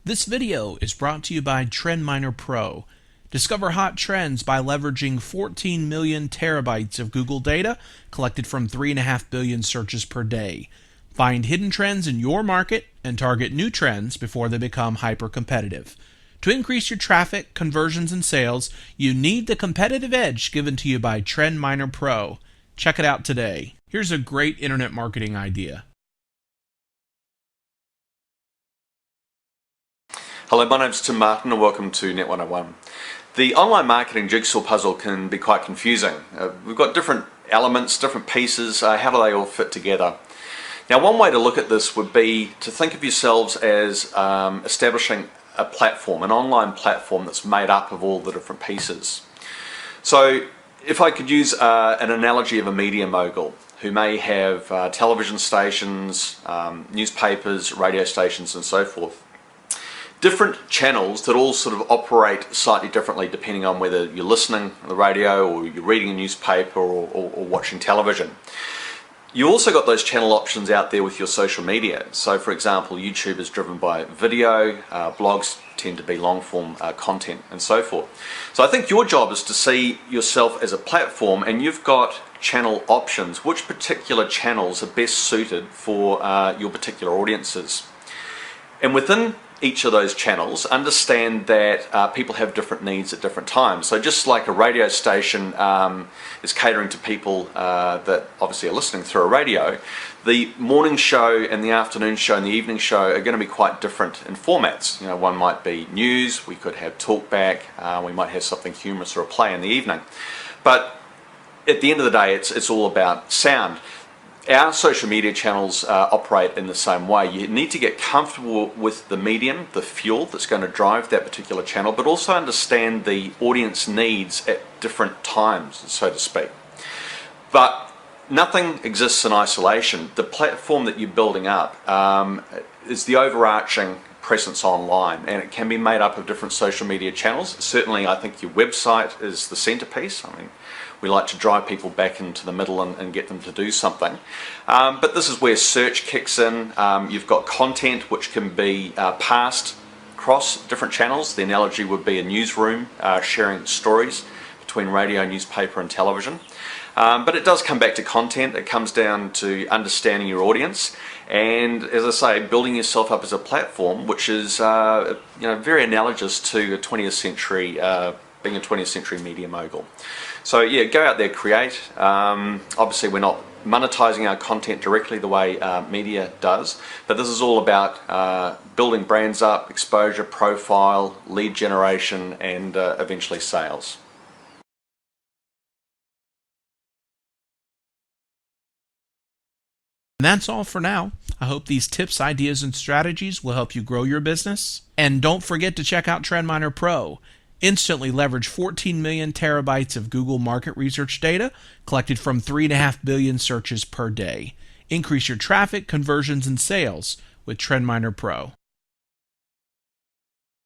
This video is brought to you by TrendMiner Pro. Discover hot trends by leveraging 14 million terabytes of Google data collected from 3.5 billion searches per day. Find hidden trends in your market and target new trends before they become hyper-competitive. To increase your traffic, conversions, and sales, you need the competitive edge given to you by TrendMiner Pro. Check it out today. Here's a great internet marketing idea. Hello, my name's Tim Martin and welcome to Net 101. The online marketing jigsaw puzzle can be quite confusing. We've got different elements, different pieces. How do they all fit together? Now, one way to look at this would be to think of yourselves as establishing a platform, an online platform that's made up of all the different pieces. So if I could use an analogy of a media mogul who may have television stations, newspapers, radio stations and so forth. Different channels that all sort of operate slightly differently depending on whether you're listening to the radio or you're reading a newspaper or watching television. You also got those channel options out there with your social media. So for example, YouTube is driven by video, blogs tend to be long form content and so forth. So I think your job is to see yourself as a platform and you've got channel options. Which particular channels are best suited for your particular audiences? And within each of those channels, understand that people have different needs at different times. So just like a radio station is catering to people that obviously are listening through a radio, the morning show and the afternoon show and the evening show are going to be quite different in formats. You know, one might be news, we could have talk back, we might have something humorous or a play in the evening. But at the end of the day, it's all about sound. Our social media channels operate in the same way. You need to get comfortable with the medium, the fuel that's going to drive that particular channel, but also understand the audience needs at different times, so to speak. But nothing exists in isolation. The platform that you're building up is the overarching presence online, and it can be made up of different social media channels. Certainly, I think your website is the centerpiece. I mean, we like to drive people back into the middle and get them to do something. But this is where search kicks in. You've got content which can be passed across different channels. The analogy would be a newsroom sharing stories between radio, newspaper and television. But it does come back to content. It comes down to understanding your audience and, as I say, building yourself up as a platform, which is very analogous to a 20th century, being a 20th century media mogul. So yeah, go out there, create. Obviously we're not monetizing our content directly the way media does, but this is all about building brands up, exposure, profile, lead generation and eventually sales. And that's all for now. I hope these tips, ideas, and strategies will help you grow your business. And don't forget to check out TrendMiner Pro. Instantly leverage 14 million terabytes of Google market research data collected from 3.5 billion searches per day. Increase your traffic, conversions, and sales with TrendMiner Pro.